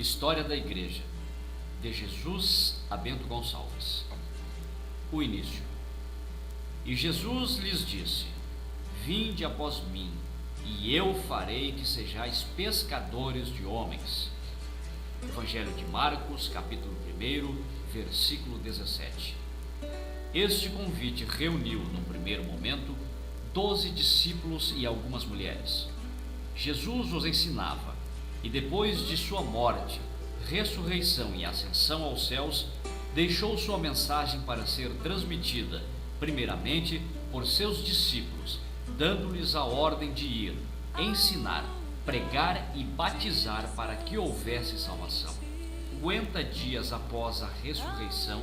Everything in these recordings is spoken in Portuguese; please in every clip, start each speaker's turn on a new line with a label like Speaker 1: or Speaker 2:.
Speaker 1: História da Igreja, de Jesus a Bento Gonçalves. O início. E Jesus lhes disse: Vinde após mim, e eu farei que sejais pescadores de homens. Evangelho de Marcos, capítulo 1, versículo 17. Este convite reuniu, no primeiro momento, 12 discípulos e algumas mulheres. Jesus os ensinava, e depois de sua morte, ressurreição e ascensão aos céus, deixou sua mensagem para ser transmitida, primeiramente, por seus discípulos, dando-lhes a ordem de ir, ensinar, pregar e batizar para que houvesse salvação. 50 dias após a ressurreição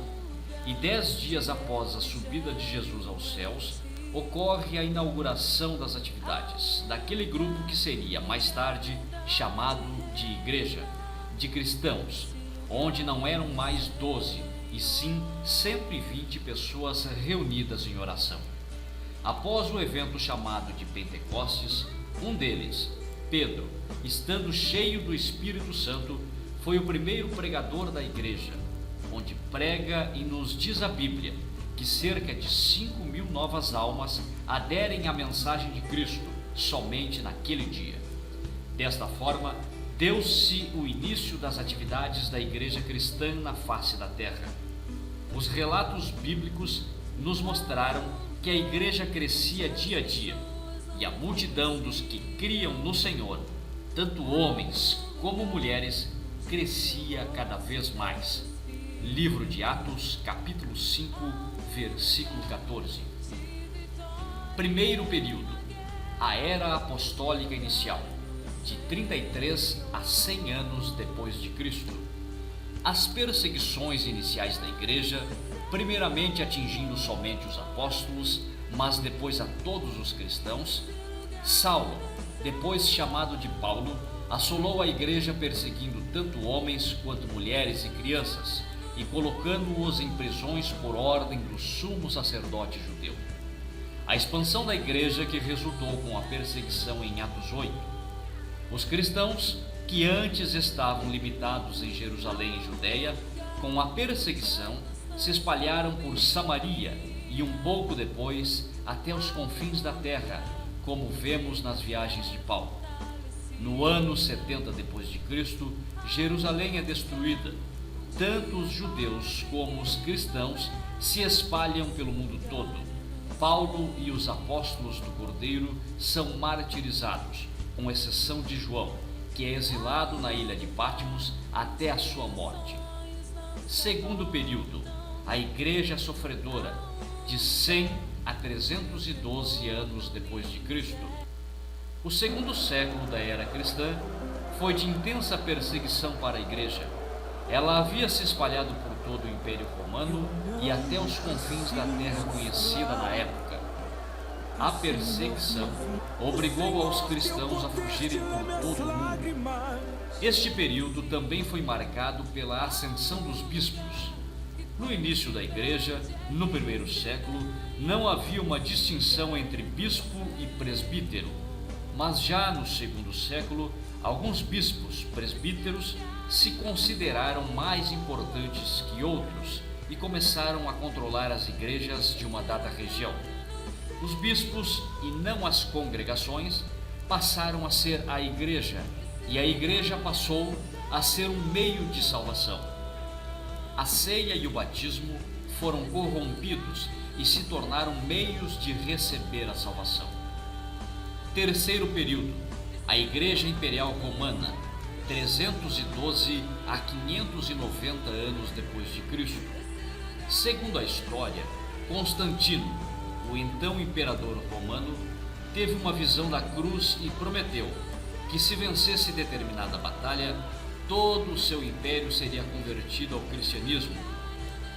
Speaker 1: e 10 dias após a subida de Jesus aos céus, ocorre a inauguração das atividades daquele grupo que seria mais tarde chamado de igreja, de cristãos, onde não eram mais 12, e sim 120 pessoas reunidas em oração. Após o evento chamado de Pentecostes, um deles, Pedro, estando cheio do Espírito Santo, foi o primeiro pregador da igreja, onde prega e nos diz a Bíblia que cerca de 5.000 novas almas aderem à mensagem de Cristo somente naquele dia. Desta forma, deu-se o início das atividades da igreja cristã na face da terra. Os relatos bíblicos nos mostraram que a igreja crescia dia a dia, e a multidão dos que criam no Senhor, tanto homens como mulheres, crescia cada vez mais. Livro de Atos, capítulo 5, versículo 14. Primeiro período, a era apostólica inicial, de 33 a 100 anos depois de Cristo. As perseguições iniciais da igreja, primeiramente atingindo somente os apóstolos, mas depois a todos os cristãos. Saulo, depois chamado de Paulo, assolou a igreja perseguindo tanto homens quanto mulheres e crianças, e colocando-os em prisões por ordem do sumo sacerdote judeu. A expansão da igreja que resultou com a perseguição em Atos 8. Os cristãos, que antes estavam limitados em Jerusalém e Judeia, com a perseguição, se espalharam por Samaria e um pouco depois até os confins da terra, como vemos nas viagens de Paulo. No ano 70 depois de Cristo, Jerusalém é destruída. Tanto os judeus como os cristãos se espalham pelo mundo todo. Paulo e os apóstolos do Cordeiro são martirizados, com exceção de João, que é exilado na ilha de Patmos até a sua morte. Segundo período, a igreja sofredora, de 100 a 312 anos depois de Cristo. O segundo século da era cristã foi de intensa perseguição para a igreja. Ela havia se espalhado por todo o Império Romano e até os confins da terra conhecida na época. A perseguição obrigou aos cristãos a fugirem por todo o mundo. Este período também foi marcado pela ascensão dos bispos. No início da igreja, no primeiro século, não havia uma distinção entre bispo e presbítero, mas já no segundo século, alguns bispos presbíteros se consideraram mais importantes que outros e começaram a controlar as igrejas de uma dada região. Os bispos, e não as congregações, passaram a ser a igreja, e a igreja passou a ser um meio de salvação. A ceia e o batismo foram corrompidos e se tornaram meios de receber a salvação. Terceiro período, a Igreja Imperial Romana, 312 a 590 anos depois de Cristo. Segundo a história, Constantino, o então imperador romano, teve uma visão da cruz e prometeu que, se vencesse determinada batalha, todo o seu império seria convertido ao cristianismo.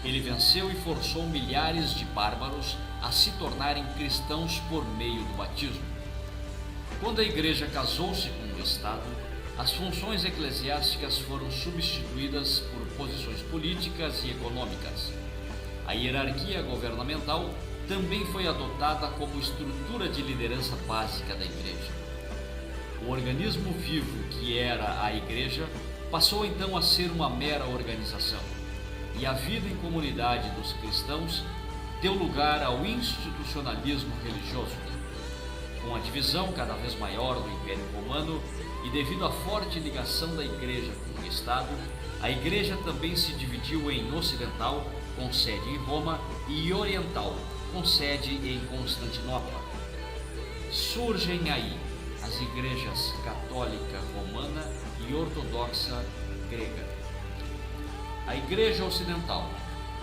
Speaker 1: Ele venceu e forçou milhares de bárbaros a se tornarem cristãos por meio do batismo. Quando a igreja casou-se com o Estado, as funções eclesiásticas foram substituídas por posições políticas e econômicas. A hierarquia governamental também foi adotada como estrutura de liderança básica da igreja. O organismo vivo que era a igreja passou então a ser uma mera organização, e a vida em comunidade dos cristãos deu lugar ao institucionalismo religioso. Com a divisão cada vez maior do Império Romano e devido à forte ligação da Igreja com o Estado, a Igreja também se dividiu em ocidental, com sede em Roma, e oriental, com sede em Constantinopla. Surgem aí as igrejas católica romana e ortodoxa grega. A Igreja ocidental,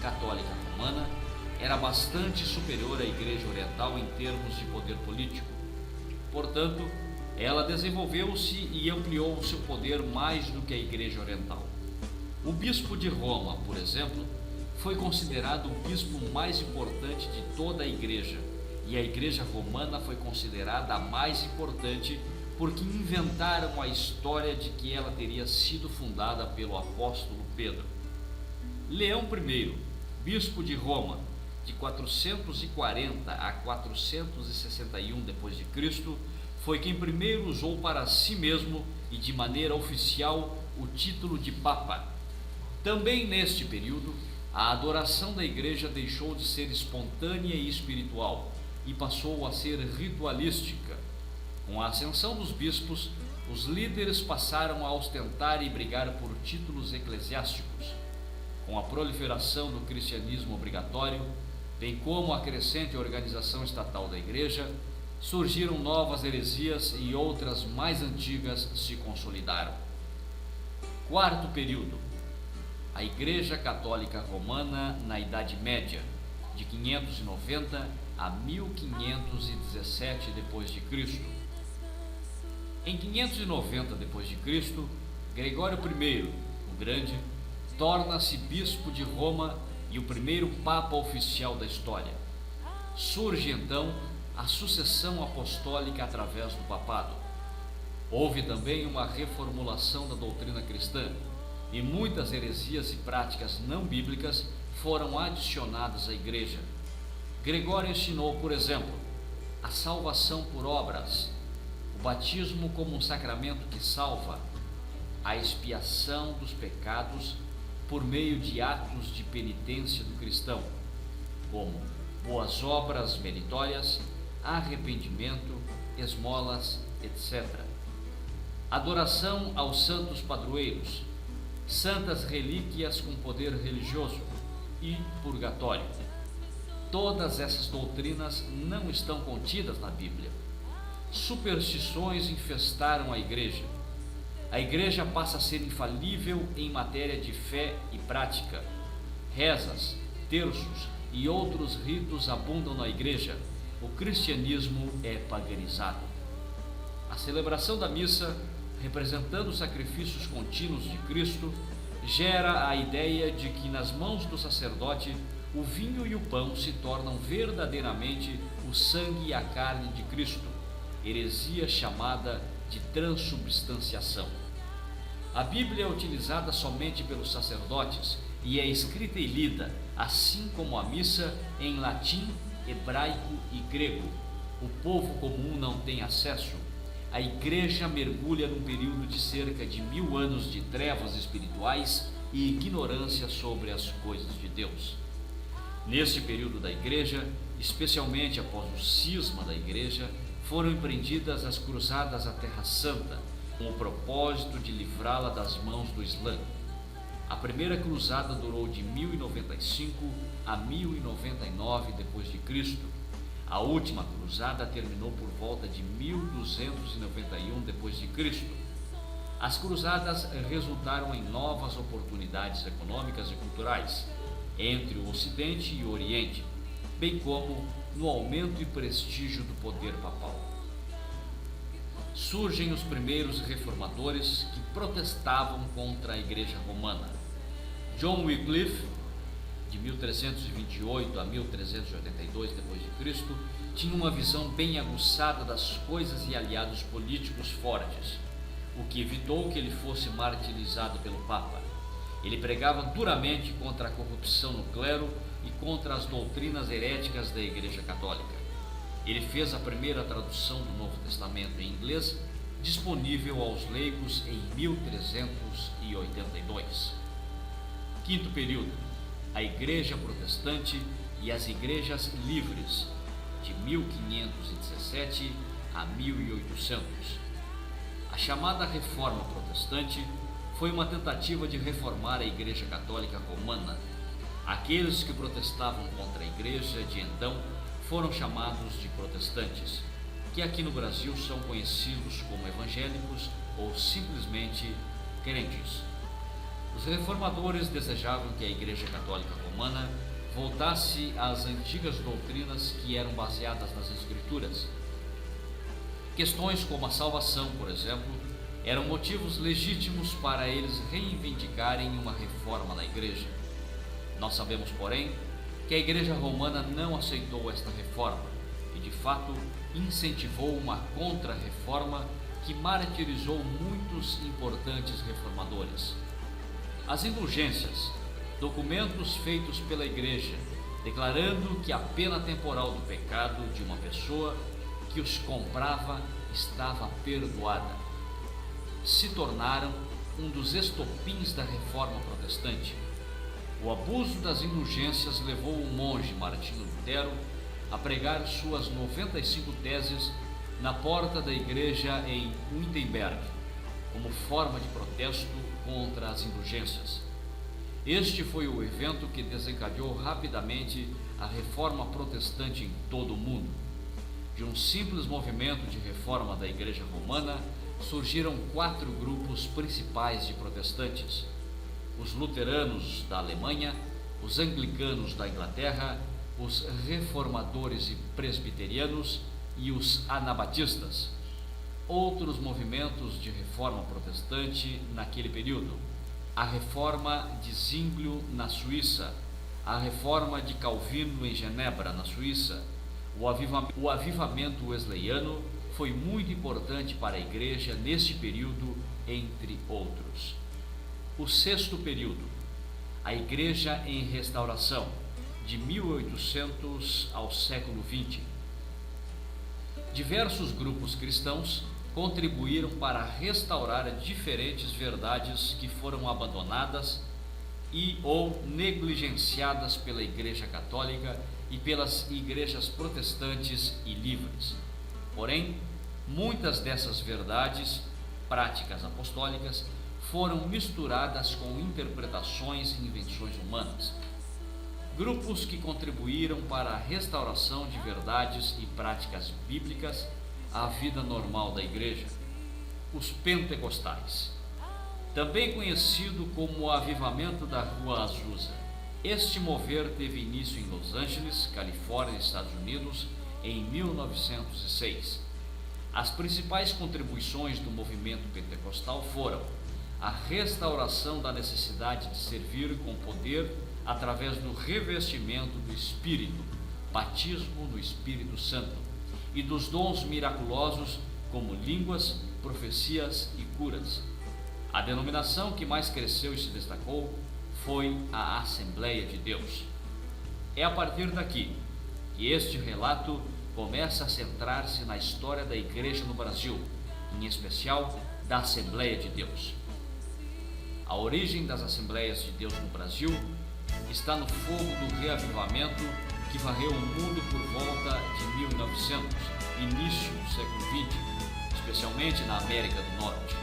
Speaker 1: católica romana, era bastante superior à Igreja oriental em termos de poder político. Portanto, ela desenvolveu-se e ampliou o seu poder mais do que a Igreja oriental. O bispo de Roma, por exemplo, foi considerado o bispo mais importante de toda a Igreja, e a Igreja romana foi considerada a mais importante porque inventaram a história de que ela teria sido fundada pelo apóstolo Pedro. Leão I, bispo de Roma, de 440 a 461 d.C., foi quem primeiro usou para si mesmo e de maneira oficial o título de Papa. Também neste período, a adoração da Igreja deixou de ser espontânea e espiritual e passou a ser ritualística. Com a ascensão dos bispos, os líderes passaram a ostentar e brigar por títulos eclesiásticos. Com a proliferação do cristianismo obrigatório, bem como a crescente organização estatal da Igreja, surgiram novas heresias e outras mais antigas se consolidaram. Quarto período: a Igreja Católica Romana na Idade Média, de 590 a 1517 d.C. Em 590 d.C., Gregório I, o Grande, torna-se bispo de Roma e o primeiro papa oficial da história. Surge então a sucessão apostólica através do papado. Houve também uma reformulação da doutrina cristã, e muitas heresias e práticas não bíblicas foram adicionadas à Igreja. Gregório ensinou, por exemplo, a salvação por obras, o batismo como um sacramento que salva, a expiação dos pecados por meio de atos de penitência do cristão, como boas obras meritórias, arrependimento, esmolas, etc. Adoração aos santos padroeiros, santas relíquias com poder religioso e purgatório. Todas essas doutrinas não estão contidas na Bíblia. Superstições infestaram a Igreja. A Igreja passa a ser infalível em matéria de fé e prática. Rezas, terços e outros ritos abundam na Igreja. O cristianismo é paganizado. A celebração da missa, representando os sacrifícios contínuos de Cristo, gera a ideia de que nas mãos do sacerdote o vinho e o pão se tornam verdadeiramente o sangue e a carne de Cristo, heresia chamada de transubstanciação. A Bíblia é utilizada somente pelos sacerdotes e é escrita e lida, assim como a missa, em latim, hebraico e grego. O povo comum não tem acesso. A Igreja mergulha num período de cerca de 1000 anos de trevas espirituais e ignorância sobre as coisas de Deus. Neste período da Igreja, especialmente após o cisma da Igreja, foram empreendidas as cruzadas à Terra Santa, com o propósito de livrá-la das mãos do Islã. A primeira cruzada durou de 1095 a 1099 d.C. A última cruzada terminou por volta de 1291 d.C. As cruzadas resultaram em novas oportunidades econômicas e culturais entre o Ocidente e o Oriente, bem como no aumento e prestígio do poder papal. Surgem os primeiros reformadores que protestavam contra a Igreja Romana. John Wycliffe, de 1328 a 1382 d.C., tinha uma visão bem aguçada das coisas e aliados políticos fortes, o que evitou que ele fosse martirizado pelo Papa. Ele pregava duramente contra a corrupção no clero e contra as doutrinas heréticas da Igreja Católica. Ele fez a primeira tradução do Novo Testamento em inglês disponível aos leigos em 1382. Quinto período, a Igreja Protestante e as Igrejas Livres, de 1517 a 1800. A chamada Reforma Protestante foi uma tentativa de reformar a Igreja Católica Romana. Aqueles que protestavam contra a Igreja de então foram chamados de protestantes, que aqui no Brasil são conhecidos como evangélicos ou simplesmente crentes. Os reformadores desejavam que a Igreja Católica Romana voltasse às antigas doutrinas que eram baseadas nas Escrituras. Questões como a salvação, por exemplo, eram motivos legítimos para eles reivindicarem uma reforma na Igreja. Nós sabemos, porém, que a Igreja Romana não aceitou esta reforma e, de fato, incentivou uma contra-reforma que martirizou muitos importantes reformadores. As indulgências, documentos feitos pela Igreja declarando que a pena temporal do pecado de uma pessoa que os comprava estava perdoada, se tornaram um dos estopins da Reforma Protestante. O abuso das indulgências levou o monge Martinho Lutero a pregar suas 95 teses na porta da igreja em Wittenberg, como forma de protesto contra as indulgências. Este foi o evento que desencadeou rapidamente a Reforma Protestante em todo o mundo. De um simples movimento de reforma da Igreja Romana, surgiram 4 grupos principais de protestantes: os luteranos da Alemanha, os anglicanos da Inglaterra, os reformadores e presbiterianos e os anabatistas. Outros movimentos de reforma protestante naquele período: a reforma de Zwinglio na Suíça, a reforma de Calvino em Genebra, na Suíça. O avivamento wesleyano foi muito importante para a igreja neste período, entre outros. O sexto período, a igreja em restauração, de 1800 ao século XX. Diversos grupos cristãos contribuíram para restaurar diferentes verdades que foram abandonadas e ou negligenciadas pela Igreja Católica e pelas igrejas protestantes e livres. Porém, muitas dessas verdades, práticas apostólicas, foram misturadas com interpretações e invenções humanas. Grupos que contribuíram para a restauração de verdades e práticas bíblicas à vida normal da igreja. Os pentecostais, também conhecido como o avivamento da Rua Azusa. Este mover teve início em Los Angeles, Califórnia, Estados Unidos, em 1906. As principais contribuições do movimento pentecostal foram a restauração da necessidade de servir com poder através do revestimento do Espírito, batismo no Espírito Santo, e dos dons miraculosos como línguas, profecias e curas. A denominação que mais cresceu e se destacou foi a Assembleia de Deus. É a partir daqui que este relato começa a centrar-se na história da igreja no Brasil, em especial da Assembleia de Deus. A origem das Assembleias de Deus no Brasil está no fogo do reavivamento que varreu o mundo por volta de 1900, início do século XX, especialmente na América do Norte.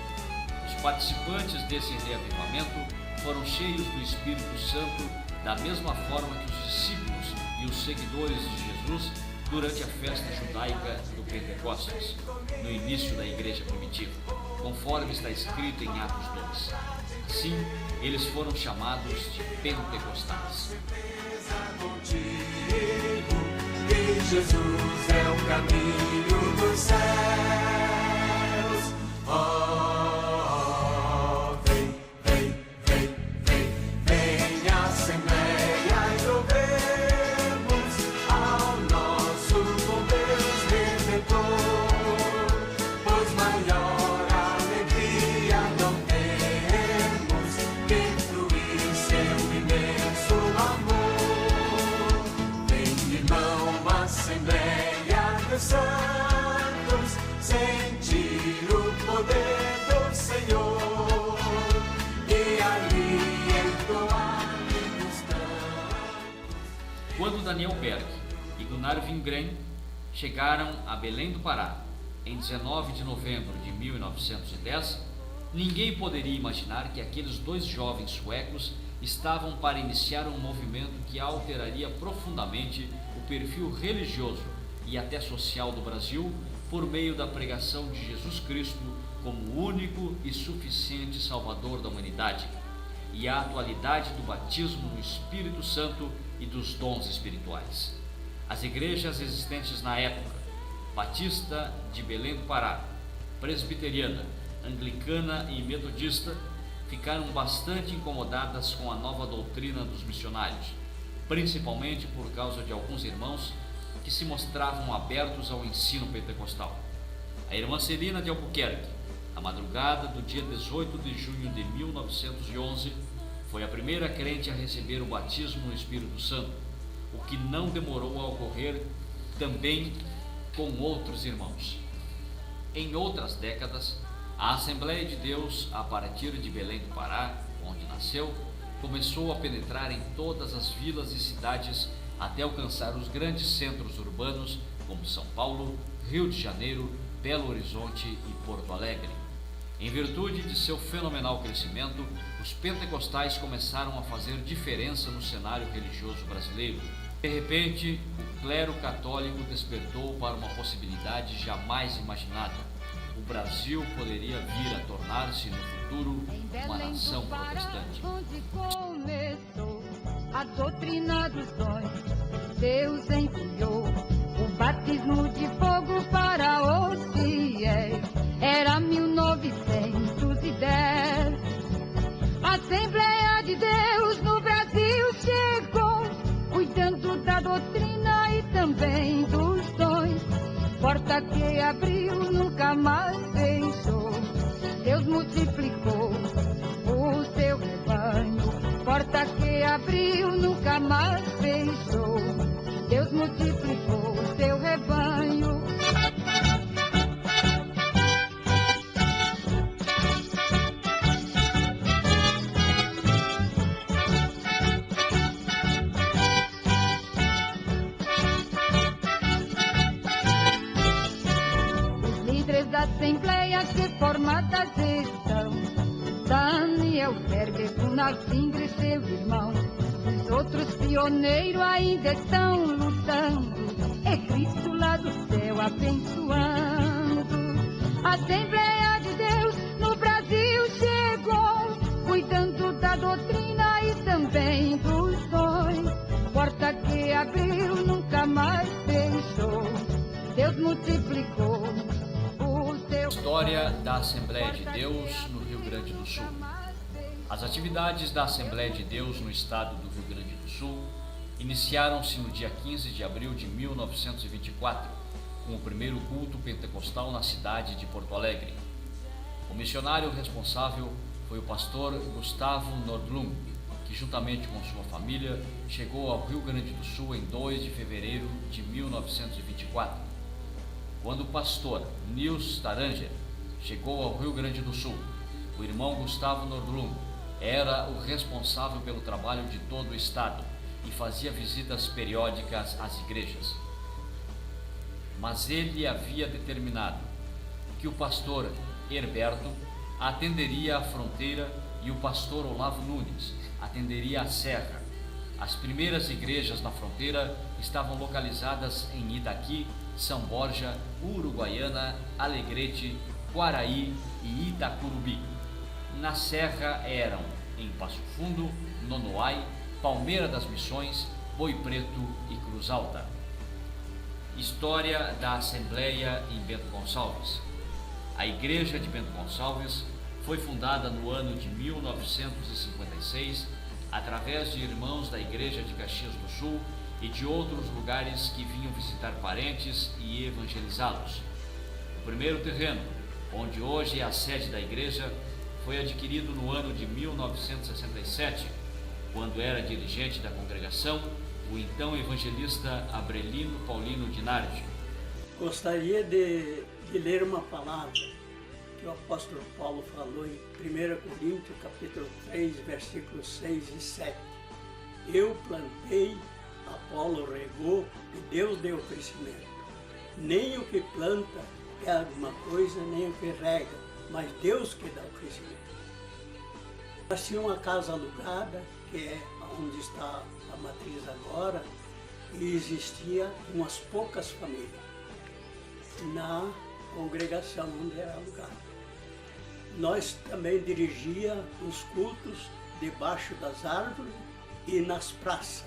Speaker 1: Os participantes desse reavivamento foram cheios do Espírito Santo da mesma forma que os discípulos e os seguidores de Jesus durante a festa judaica do Pentecostes, no início da igreja primitiva, conforme está escrito em Atos 2. Assim, eles foram chamados de pentecostais.
Speaker 2: Que Jesus é o caminho dos céus. Oh, vem, vem, vem, vem, vem à Assembleia e louvemos ao nosso bom Deus Redentor, pois maior alegria não temos que fruir seu imenso amor. Vem, irmão, Assembleia dos Santos.
Speaker 1: Quando Daniel Berg e Gunnar Wingren chegaram a Belém do Pará em 19 de novembro de 1910, ninguém poderia imaginar que aqueles dois jovens suecos estavam para iniciar um movimento que alteraria profundamente o perfil religioso e até social do Brasil por meio da pregação de Jesus Cristo como o único e suficiente Salvador da humanidade e a atualidade do batismo no Espírito Santo e dos dons espirituais. As igrejas existentes na época, Batista de Belém do Pará, Presbiteriana, Anglicana e Metodista, ficaram bastante incomodadas com a nova doutrina dos missionários, principalmente por causa de alguns irmãos que se mostravam abertos ao ensino pentecostal. A irmã Celina de Albuquerque, na madrugada do dia 18 de junho de 1911, foi a primeira crente a receber o batismo no Espírito Santo, o que não demorou a ocorrer também com outros irmãos. Em outras décadas, a Assembleia de Deus, a partir de Belém do Pará, onde nasceu, começou a penetrar em todas as vilas e cidades até alcançar os grandes centros urbanos como São Paulo, Rio de Janeiro, Belo Horizonte e Porto Alegre. Em virtude de seu fenomenal crescimento, os pentecostais começaram a fazer diferença no cenário religioso brasileiro. De repente, o clero católico despertou para uma possibilidade jamais imaginada. O Brasil poderia vir a tornar-se no futuro uma nação protestante.
Speaker 3: Onde começou a doutrina dos dons, Deus enviou o batismo de fogo para os fiéis. Era 1910. A Assembleia de Deus no Brasil chegou, cuidando da doutrina e também dos dons. Porta que abriu, nunca mais fechou. Deus multiplicou o seu rebanho. Porta que abriu, nunca mais fechou. Deus multiplicou o seu rebanho. Da Assembleia reformadas estão Daniel Berg, Gunnar Wingren, seu irmão. Os outros pioneiros ainda estão lutando, é Cristo lá do céu abençoando. A Assembleia de Deus no Brasil chegou, cuidando da doutrina e também dos dons. Porta que abriu, nunca mais fechou. Deus multiplicou.
Speaker 1: História da Assembleia de Deus no Rio Grande do Sul. As atividades da Assembleia de Deus no estado do Rio Grande do Sul iniciaram-se no dia 15 de abril de 1924, com o primeiro culto pentecostal na cidade de Porto Alegre. O missionário responsável foi o pastor Gustavo Nordlund, que juntamente com sua família chegou ao Rio Grande do Sul em 2 de fevereiro de 1924. Quando o pastor Nils Taranger chegou ao Rio Grande do Sul, o irmão Gustavo Nordlund era o responsável pelo trabalho de todo o estado e fazia visitas periódicas às igrejas. Mas ele havia determinado que o pastor Herberto atenderia a fronteira e o pastor Olavo Nunes atenderia a serra. As primeiras igrejas na fronteira estavam localizadas em Itaqui, São Borja, Uruguaiana, Alegrete, Quaraí e Itacurubi. Na serra eram em Passo Fundo, Nonoai, Palmeira das Missões, Boi Preto e Cruz Alta. História da Assembleia em Bento Gonçalves. A Igreja de Bento Gonçalves foi fundada no ano de 1956 através de irmãos da Igreja de Caxias do Sul e de outros lugares que vinham visitar parentes e evangelizá-los. O primeiro terreno, onde hoje é a sede da igreja, foi adquirido no ano de 1967, quando era dirigente da congregação o então evangelista Abrelino Paulino Dinardi.
Speaker 4: Gostaria de ler uma palavra que o apóstolo Paulo falou em 1 Coríntios capítulo 3, versículos 6 e 7. Eu plantei, Apolo regou e Deus deu o crescimento. Nem o que planta é alguma coisa, nem o que rega, mas Deus que dá o crescimento. Nós tínhamos uma casa alugada, que é onde está a matriz agora, e existia umas poucas famílias na congregação onde era alugada. Nós também dirigia os cultos debaixo das árvores e nas praças.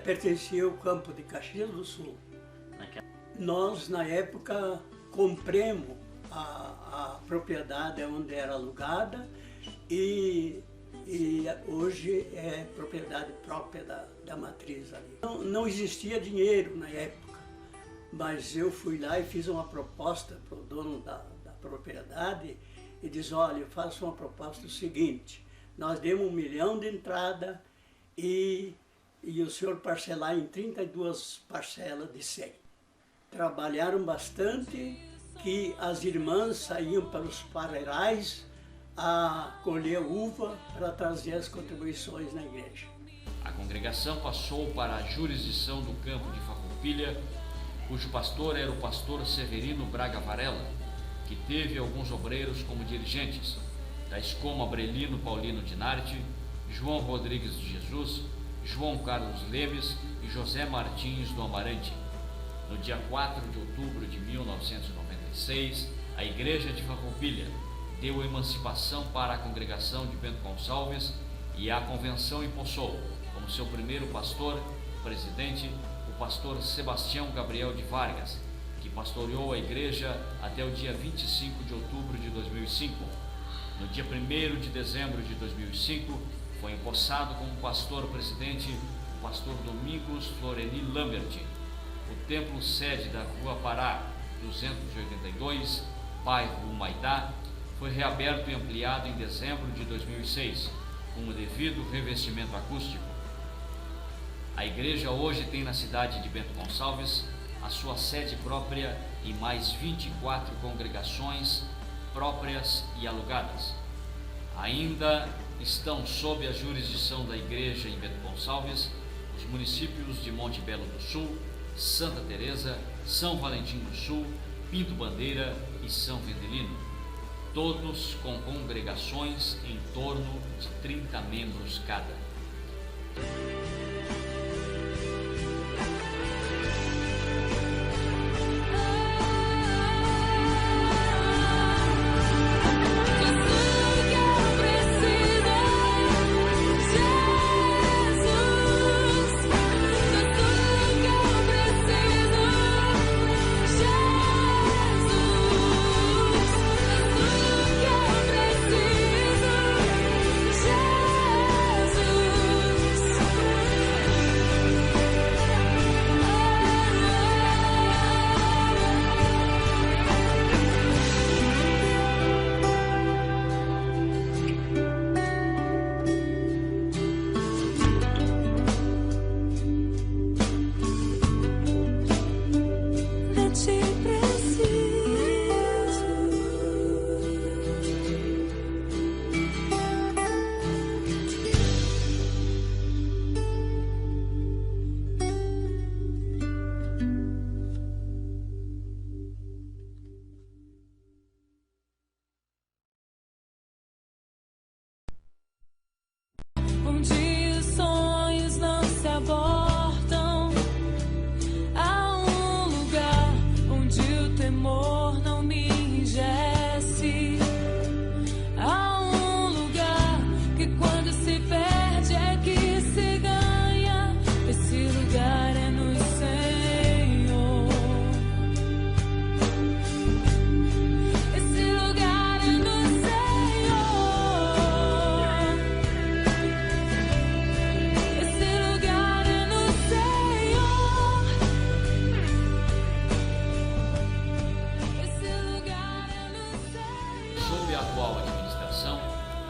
Speaker 4: Pertencia ao campo de Caxias do Sul. Nós, na época, compramos a propriedade onde era alugada e hoje é propriedade própria da matriz ali. Não existia dinheiro na época, mas eu fui lá e fiz uma proposta para o dono da propriedade e disse: olha, eu faço uma proposta seguinte, nós demos 1 milhão de entrada e o senhor parcelar em 32 parcelas de 100. Trabalharam bastante, que as irmãs saíam para os parreirais a colher uva para trazer as contribuições na igreja.
Speaker 1: A congregação passou para a jurisdição do campo de Farroupilha, cujo pastor era o pastor Severino Braga Varela, que teve alguns obreiros como dirigentes, tais como Abrelino Paulino Dinarte, João Rodrigues de Jesus, João Carlos Lemes e José Martins do Amarante. No dia 4 de outubro de 1996, a igreja de Farroupilha deu emancipação para a congregação de Bento Gonçalves e a convenção empossou como seu primeiro pastor, presidente, o pastor Sebastião Gabriel de Vargas, que pastoreou a igreja até o dia 25 de outubro de 2005. No dia 1º de dezembro de 2005, foi empossado como pastor-presidente o pastor Domingos Floreni Lambert. O templo sede da Rua Pará, 282, bairro Humaitá, foi reaberto e ampliado em dezembro de 2006, com o devido revestimento acústico. A igreja hoje tem na cidade de Bento Gonçalves a sua sede própria e mais 24 congregações próprias e alugadas. Ainda estão sob a jurisdição da igreja em Bento Gonçalves os municípios de Monte Belo do Sul, Santa Teresa, São Valentim do Sul, Pinto Bandeira e São Vendelino, todos com congregações em torno de 30 membros cada.
Speaker 5: Onde os sonhos não se abortam, há um lugar onde o temor não me enrijece. Há um lugar que quando se perde é que se ganha. Esse lugar é no Senhor. Esse lugar é no Senhor.
Speaker 1: Sob a atual administração,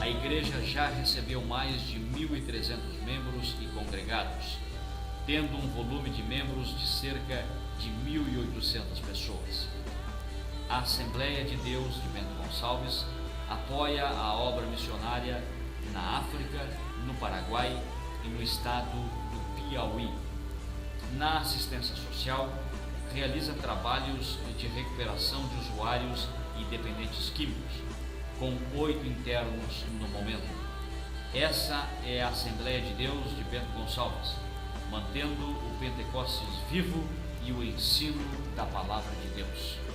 Speaker 1: a igreja já recebeu mais de 1.300 membros e congregados, tendo um volume de membros de cerca de 1.800 pessoas. A Assembleia de Deus de Bento Gonçalves apoia a obra missionária na África, no Paraguai, e no estado do Piauí. Na assistência social, realiza trabalhos de recuperação de usuários e dependentes químicos, com 8 internos no momento. Essa é a Assembleia de Deus de Bento Gonçalves, mantendo o Pentecostes vivo e o ensino da Palavra de Deus.